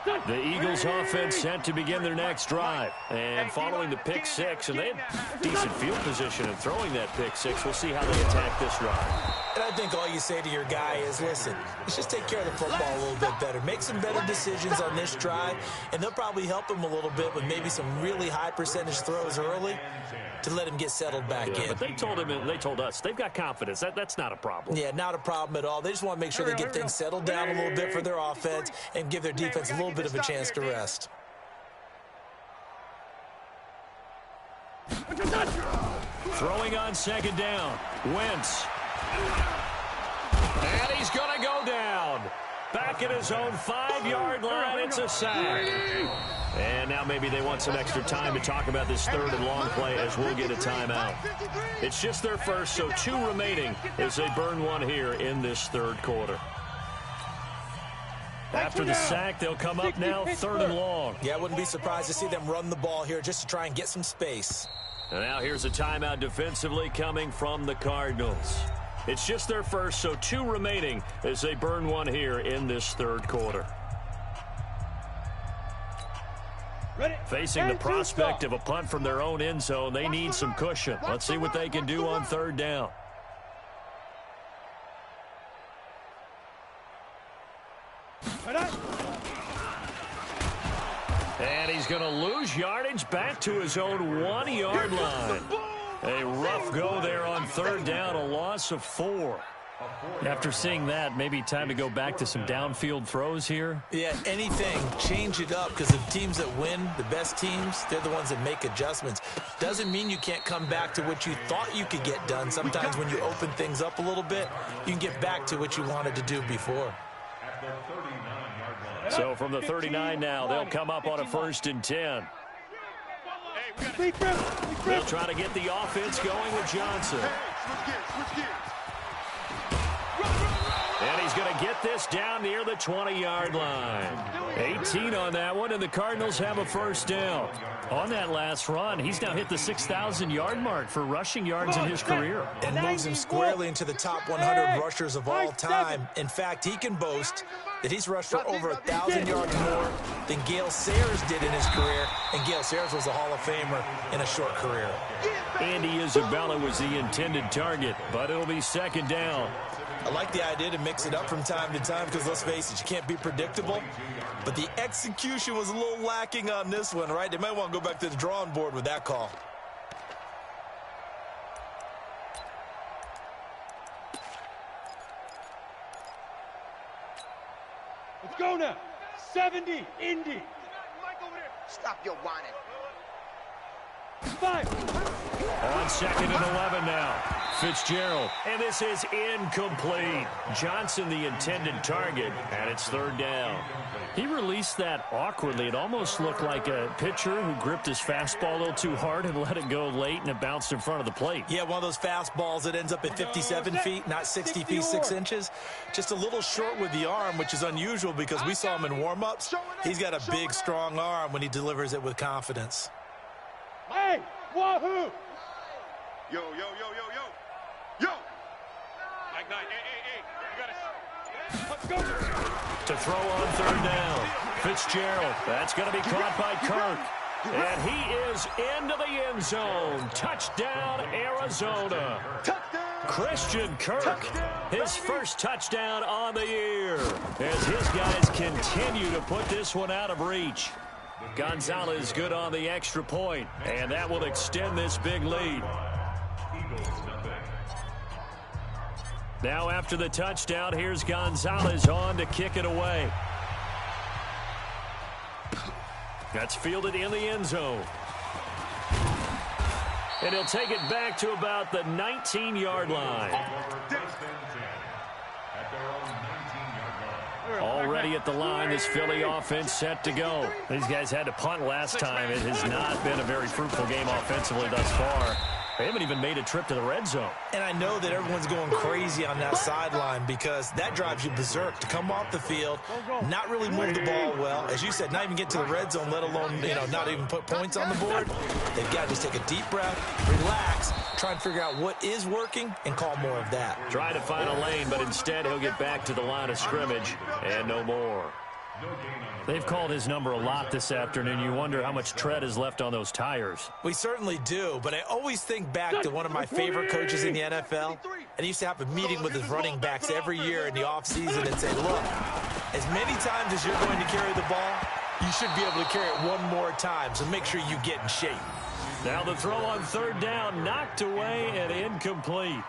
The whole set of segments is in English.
The Eagles offense set to begin their next drive. And following the pick six, and they had decent field position in throwing that pick six. We'll see how they attack this drive. And I think all you say to your guy is, listen, let's just take care of the football a little bit better. Make some better decisions on this drive, and they'll probably help him a little bit with maybe some really high percentage throws early to let him get settled back in. But they told him, and they told us, they've got confidence. That's not a problem. Yeah, not a problem at all. They just want to make sure they get things settled down a little bit for their offense and give their defense a little bit of a chance to rest. Throwing on second down. Wentz. And he's going to go down. Back at his own 5-yard line. It's a sack. And now maybe they want some extra time to talk about this third and long play as we'll get a timeout. It's just their first, so 2 remaining as they burn one here in this third quarter. After the sack, they'll come up now, third and long. Yeah, I wouldn't be surprised to see them run the ball here just to try and get some space. And now here's a timeout defensively coming from the Cardinals. It's just their first, so 2 remaining as they burn one here in this third quarter. Facing the prospect of a punt from their own end zone, they need some cushion. Let's see what they can do on third down. And he's going to lose yardage back to his own 1-yard line. A rough go there on third down, a loss of 4. After seeing that, maybe time to go back to some downfield throws here. Yeah, anything. Change it up, because the teams that win, the best teams, they're the ones that make adjustments. Doesn't mean you can't come back to what you thought you could get done. Sometimes when you open things up a little bit, you can get back to what you wanted to do before. So from the 39 now, they'll come up on a 1st and 10. They'll try to get the offense going with Johnson. And he's going to get this down near the 20-yard line. 18 on that one, and the Cardinals have a first down. On that last run, he's now hit the 6,000-yard mark for rushing yards in his career. And moves him squarely into the top 100 rushers of all time. In fact, he can boast that he's rushed for over 1,000 yards more than Gale Sayers did in his career, and Gale Sayers was a Hall of Famer in a short career. Andy Isabella was the intended target, but it'll be second down. I like the idea to mix it up from time to time because, let's face it, you can't be predictable. But the execution was a little lacking on this one, right? They might want to go back to the drawing board with that call. Let's go now. 70, Indy. Stop your whining. 5. On second and 11 now. Fitzgerald, and this is incomplete. Johnson the intended target, and it's third down. He released that awkwardly. It almost looked like a pitcher who gripped his fastball a little too hard and let it go late, and it bounced in front of the plate. Yeah, one of those fastballs that ends up at 57 feet, not 60 feet, 6 inches. Just a little short with the arm, which is unusual because we saw him in warm-ups. He's got a big, strong arm when he delivers it with confidence. Hey, wahoo! Yo, yo, yo, yo, yo. Yo! Mike Knight, hey, let's go! To throw on third down. Fitzgerald, that's going to be caught by Kirk. And he is into the end zone. Touchdown, Arizona. Christian Kirk, his first touchdown on the year, as his guys continue to put this one out of reach. Gonzalez good on the extra point, and that will extend this big lead. Now after the touchdown, here's Gonzalez on to kick it away. That's fielded in the end zone. And he'll take it back to about the 19-yard line. Already at the line, this Philly offense set to go. These guys had to punt last time. It has not been a very fruitful game offensively thus far. They haven't even made a trip to the red zone. And I know that everyone's going crazy on that sideline because that drives you berserk to come off the field, not really move the ball well. As you said, not even get to the red zone, let alone, not even put points on the board. They've got to just take a deep breath, relax, try and figure out what is working, and call more of that. Try to find a lane, but instead he'll get back to the line of scrimmage and no more. They've called his number a lot this afternoon. You wonder how much tread is left on those tires. We certainly do, but I always think back to one of my favorite coaches in the NFL, and he used to have a meeting with his running backs every year in the offseason and say, look, as many times as you're going to carry the ball, you should be able to carry it one more time, so make sure you get in shape. Now the throw on third down, knocked away and incomplete.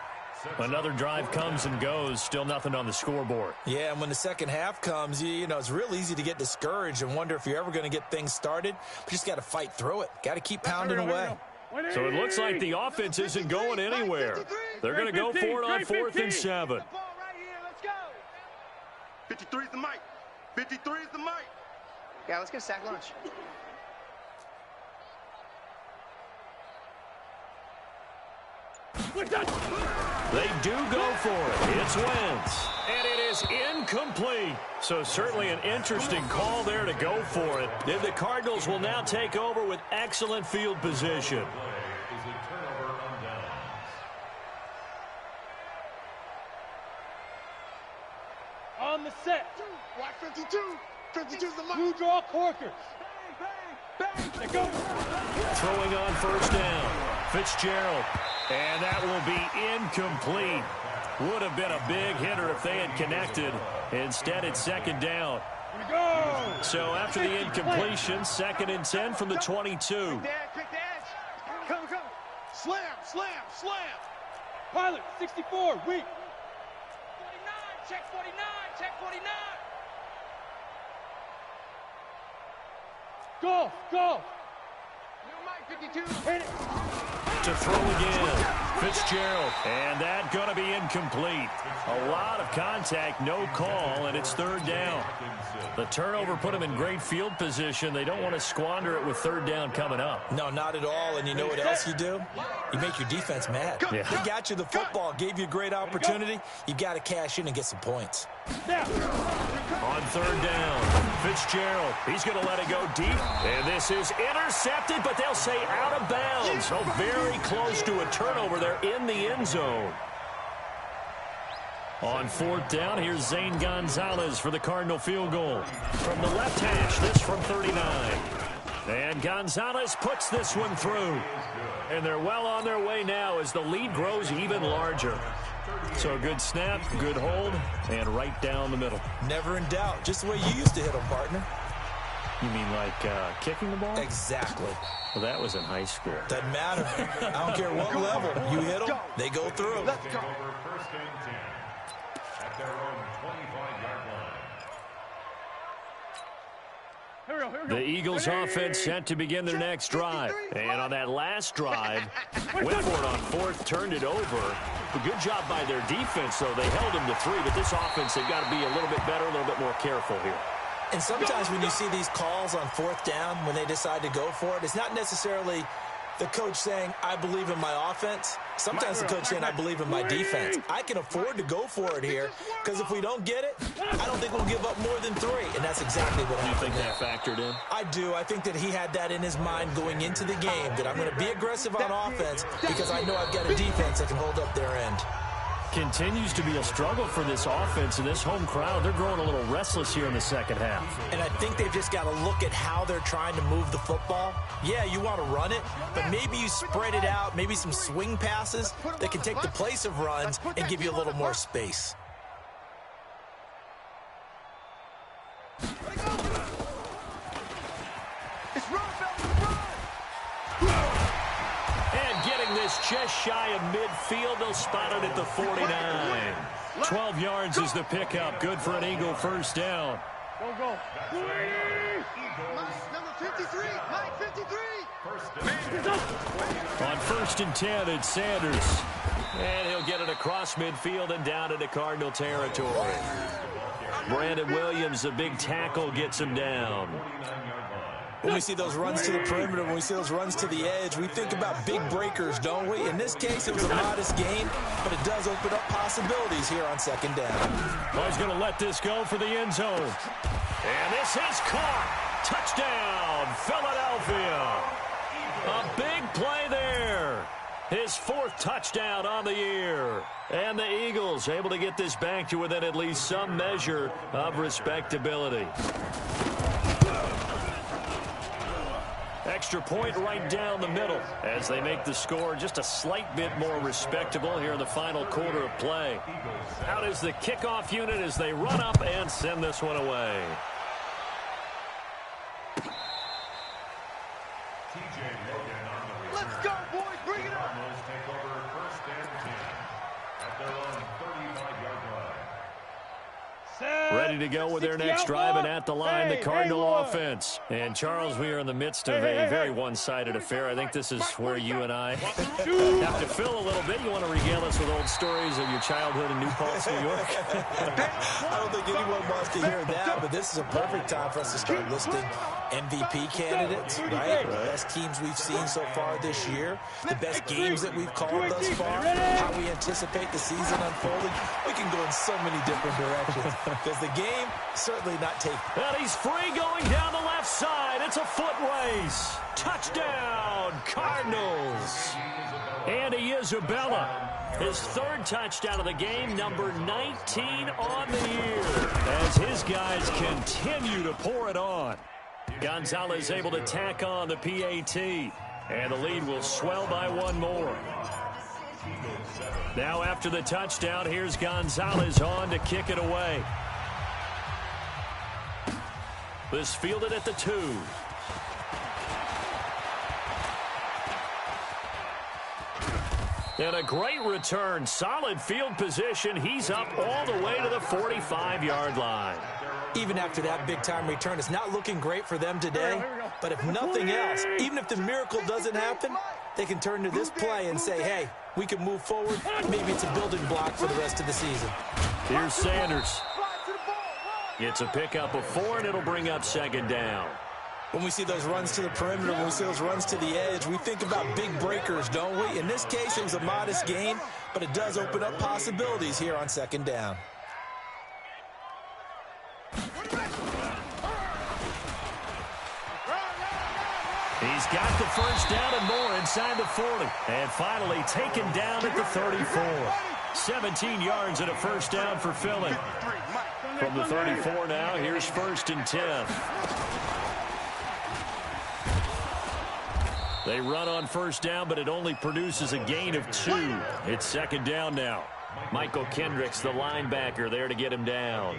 Another drive comes and goes, still nothing on the scoreboard. Yeah, and when the second half comes, you know, it's real easy to get discouraged and wonder if you're ever going to get things started. But you just got to fight through it. Got to keep pounding away. So it looks like the offense isn't going anywhere. They're going to go for it on 4th and 7. 53 is the mic. 53 is the mic. Yeah, let's get a sack lunch. They do go for it. It's Wentz. And it is incomplete. So certainly an interesting call there to go for it. Then the Cardinals will now take over with excellent field position. On the set. Watch 52. 52 is the mic. Blue draw Corker. Bang, bang, bang. Go. Throwing on first down. Fitzgerald. And that will be incomplete. Would have been a big hitter if they had connected. Instead, it's second down. Go. So after the incompletion, 2nd and 10 from the 22. Quick dash. Come, come. Slam, slam, slam. Pilot, 64, weak. 49, check 49, check 49. Go, go. New mic, 52. Hit it. To throw again. Fitzgerald. And that going to be incomplete. A lot of contact, no call, and it's 3rd down. The turnover put them in great field position. They don't want to squander it with 3rd down coming up. No, not at all. And you know what else you do? You make your defense mad. Yeah. They got you the football, gave you a great opportunity. You got to cash in and get some points. On 3rd down, Fitzgerald. He's going to let it go deep. And this is intercepted, but they'll say out of bounds. So very close to a turnover there in the end zone. On 4th down, here's Zane Gonzalez for the Cardinal field goal. From the left hash, this from 39. And Gonzalez puts this one through. And they're well on their way now as the lead grows even larger. So a good snap, good hold, and right down the middle. Never in doubt. Just the way you used to hit them, partner. You mean like kicking the ball? Exactly. Well, that was in high school. Doesn't matter. I don't care what level. You hit them, they go through. Let's go. At their own 25-yard line. Here we go, here we go. The Eagles offense set to begin their next drive. And on that last drive, went for it on 4th, turned it over. A good job by their defense, though. They held them to 3, but this offense, they've got to be a little bit better, a little bit more careful here. And sometimes when you see these calls on 4th down, when they decide to go for it, it's not necessarily the coach saying, I believe in my offense. Sometimes the coach saying, I believe in my defense. I can afford to go for it here, because if we don't get it, I don't think we'll give up more than 3. And that's exactly what happened. You think that factored in? I do. I think that he had that in his mind going into the game, that I'm going to be aggressive on offense because I know I've got a defense that can hold up their end. Continues to be a struggle for this offense and this home crowd. They're growing a little restless here in the second half. And I think they've just got to look at how they're trying to move the football. Yeah, you want to run it, but maybe you spread it out, maybe some swing passes that can take the place of runs and give you a little more space. It's run, fellas, run. And getting this just shy of midfield, they'll spot it at the 49. 12 yards is the pickup. Good for an Eagle first down. Go, go. Mike, number 53. Mike, 53. On 1st and 10, it's Sanders. And he'll get it across midfield and down into Cardinal territory. Brandon Williams, a big tackle, gets him down. When we see those runs to the perimeter, when we see those runs to the edge, we think about big breakers, don't we? In this case, it was a modest gain, but it does open up possibilities here on 2nd down. Well, he's going to let this go for the end zone. And this is caught. Touchdown, Philadelphia. A big play there. His 4th touchdown on the year. And the Eagles able to get this back to within at least some measure of respectability. Extra point right down the middle as they make the score just a slight bit more respectable here in the final quarter of play. Out is the kickoff unit as they run up and send this one away. Let's go, boys. Bring it up. Take over 1st and 10 at their own 35-yard line. Ready to go with their next drive, and at the line, the Cardinal offense. And, Charles, we are in the midst of a very one-sided affair. I think this is where you and I have to fill a little bit. You want to regale us with old stories of your childhood in New Paltz, New York? I don't think anyone wants to hear that, but this is a perfect time for us to start listing MVP candidates, right? The best teams we've seen so far this year, the best games that we've called thus far, how we anticipate the season unfolding. We can go in so many different directions. Because the game certainly not taken. And he's free going down the left side. It's a foot race. Touchdown, Cardinals. Andy Isabella, his 3rd touchdown of the game, number 19 on the year, as his guys continue to pour it on. Gonzalez able to tack on the PAT, and the lead will swell by 1 more. Now after the touchdown, here's Gonzalez on to kick it away. This fielded at the 2. And a great return. Solid field position. He's up all the way to the 45-yard line. Even after that big-time return, it's not looking great for them today. But if nothing else, even if the miracle doesn't happen, they can turn to this play and say, hey, we can move forward. Maybe it's a building block for the rest of the season. Here's Sanders. It's a pickup of 4, and it'll bring up 2nd down. When we see those runs to the perimeter, when we see those runs to the edge, we think about big breakers, don't we? In this case, it was a modest gain, but it does open up possibilities here on 2nd down. He's got the 1st down and more inside the 40. And finally taken down at the 34. 17 yards and a 1st down for Philly. From the 34 now, here's 1st and 10. They run on 1st down, but it only produces a gain of 2. It's 2nd down now. Michael Kendricks, the linebacker, there to get him down.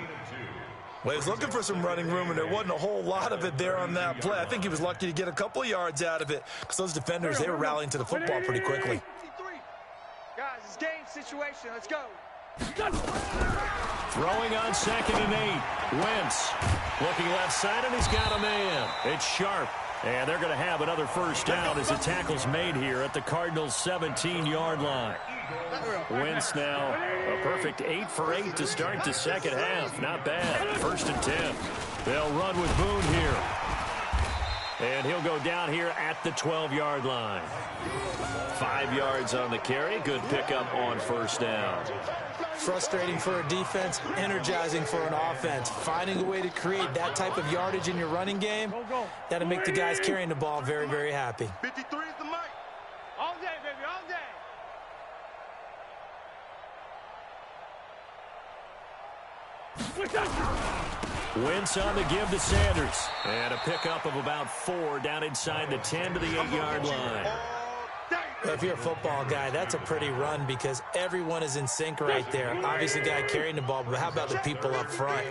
Well, he was looking for some running room, and there wasn't a whole lot of it there on that play. I think he was lucky to get a couple of yards out of it because those defenders, they were rallying to the football pretty quickly. Guys, it's game situation. Let's go. Throwing on 2nd and 8. Wentz looking left side, and he's got a man. It's Sharp. And they're going to have another 1st down as the tackle's made here at the Cardinals' 17-yard line. Wentz now a perfect 8 for 8 to start the 2nd half. Not bad. 1st and 10. They'll run with Boone here. And he'll go down here at the 12-yard line. 5 yards on the carry. Good pickup on 1st down. Frustrating for a defense, energizing for an offense. Finding a way to create that type of yardage in your running game, that'll make the guys carrying the ball very, very happy. 53 is the mic. All day, baby, all day. Wentz on the give to Sanders. And a pickup of about 4 down inside the 10 to the 8-yard line. If you're a football guy, that's a pretty run because everyone is in sync right there. Obviously, the guy carrying the ball, but how about the people up front?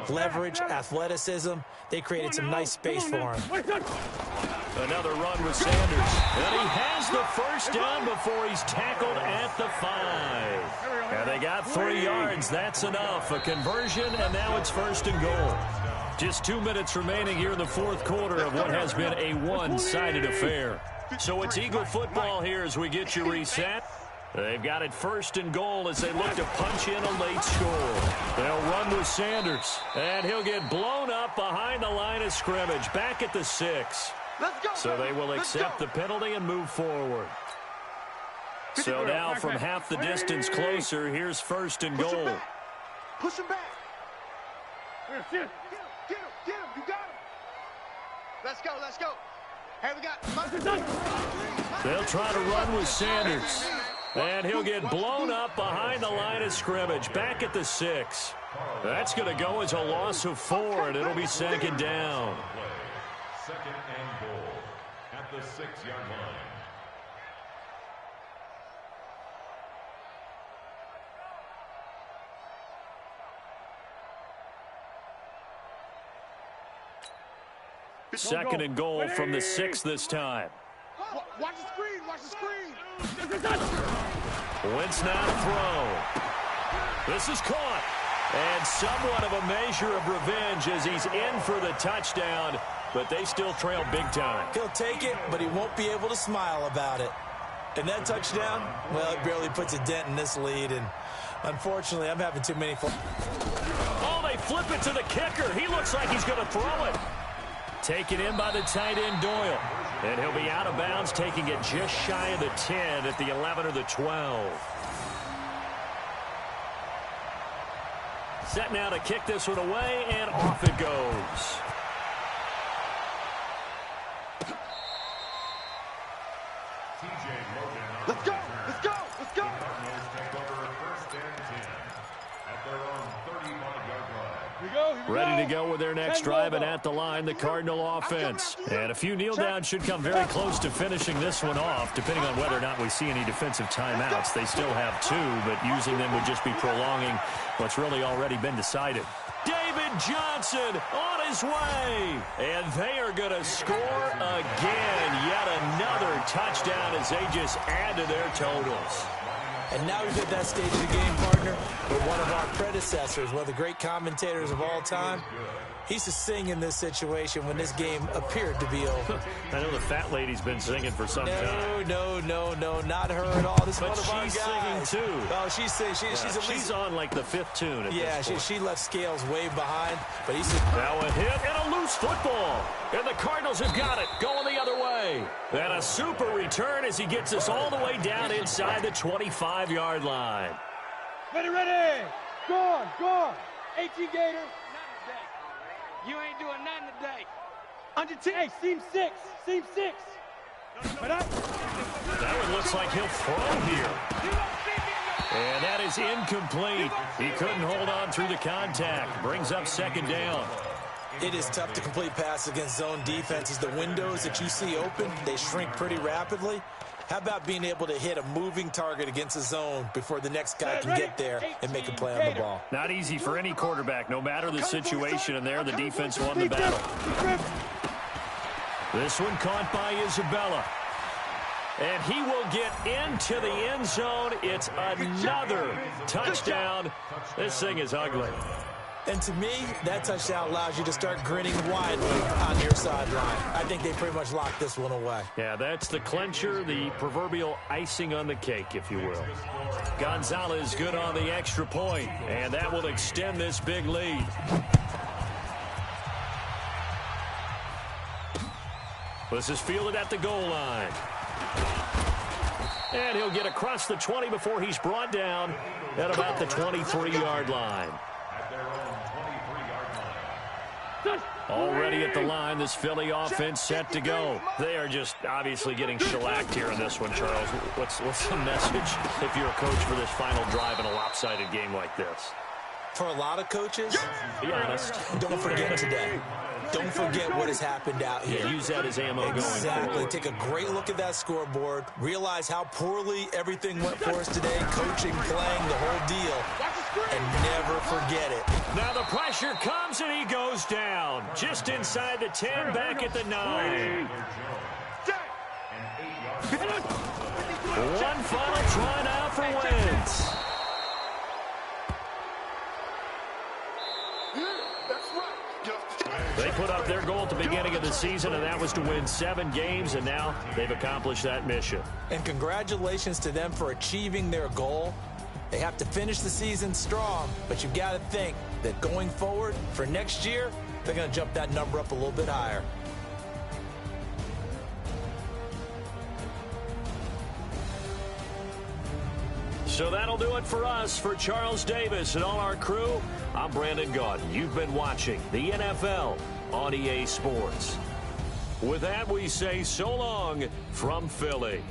Leverage, athleticism, they created some nice space for him. Another run with Sanders. And he has the 1st down before he's tackled at the 5. And they got 3 yards. That's enough. A conversion, and now it's 1st and goal. Just 2 minutes remaining here in the 4th quarter of what has been a one-sided affair. So it's Eagle football here as we get you reset. They've got it 1st and goal as they look to punch in a late score. They'll run with Sanders, and he'll get blown up behind the line of scrimmage, back at the 6. So they will accept the penalty and move forward. So now from half the distance closer, here's 1st and goal. Push him back. Get him. You got him. Let's go. Hey, we got... They'll try to run with Sanders. And he'll get blown up behind the line of scrimmage, back at the 6. That's going to go as a loss of 4, and it'll be second down. Second and goal at the 6-yard line. Second and goal from the 6 this time. Watch the screen, watch the screen. Wentz now to throw. This is caught. And somewhat of a measure of revenge as he's in for the touchdown, but they still trail big time. He'll take it, but he won't be able to smile about it. And that touchdown, well, it barely puts a dent in this lead, and unfortunately, I'm having too many. Oh, they flip it to the kicker. He looks like he's going to throw it. Taken in by the tight end, Doyle. And he'll be out of bounds, taking it just shy of the 10 at the 11 or the 12. Set now to kick this one away, and off it goes. Let's go, let's go, let's go. Cardinals take over 1st and 10 at their own 35-yard line. Here we go, here we Ready go. to go with their next drive, and at the line, the Cardinal offense. And a few kneel downs should come very close to finishing this one off, depending on whether or not we see any defensive timeouts. They still have 2, but using them would just be prolonging what's really already been decided. David Johnson on his way, and they are going to score again. Yet another touchdown as they just add to their totals. And now we've hit that stage of the game, partner, where one of our predecessors, one of the great commentators of all time, he used to sing in this situation when this game appeared to be over. I know the fat lady's been singing for some time. No, not her at all. This is But one of our she's guys. singing too. Oh, she's singing. She's at least. She's on like the 5th tune at Yeah, this point. she left Scales way behind, but he said. Now a hit and a loose football. And the Cardinals have got it, going the other way. And a super return as he gets us all the way down inside the 25-yard line. Ready, ready. Go on, go on. 18 Gator. Not today. You ain't doing nothing today. Under 10. Hey, seam 6. Seam 6. Right up. That one looks like he'll throw here. And that is incomplete. He couldn't hold on through the contact. Brings up second down. It is tough to complete passes against zone defenses. The windows that you see open, they shrink pretty rapidly. How about being able to hit a moving target against a zone before the next guy can get there and make a play on the ball? Not easy for any quarterback, no matter the situation, and there the defense won the battle. This one caught by Isabella. And he will get into the end zone. It's another touchdown. This thing is ugly. And to me, that touchdown allows you to start grinning widely on your sideline. I think they pretty much locked this one away. Yeah, that's the clincher, the proverbial icing on the cake, if you will. Gonzalez good on the extra point, and that will extend this big lead. This is fielded at the goal line. And he'll get across the 20 before he's brought down at about the 23-yard line. Already at the line, this Philly offense set to go. They are just obviously getting shellacked here in this one, Charles. What's the message if you're a coach for this final drive in a lopsided game like this? For a lot of coaches, Be honest. don't forget today. Don't forget what has happened out here. Yeah, use that as ammo going Exactly. forward. Take a great look at that scoreboard. Realize how poorly everything went for us today. Coaching, playing, the whole deal. And never forget it. Now the pressure comes and he goes down. Just inside the 10, back at the 9. One final try now for Wentz. They put up their goal at the beginning of the season, and that was to win 7 games, and now they've accomplished that mission. And congratulations to them for achieving their goal. They have to finish the season strong, but you've got to think that going forward for next year, they're going to jump that number up a little bit higher. So that'll do it for us. For Charles Davis and all our crew, I'm Brandon Gaudin. You've been watching the NFL on EA Sports. With that, we say so long from Philly.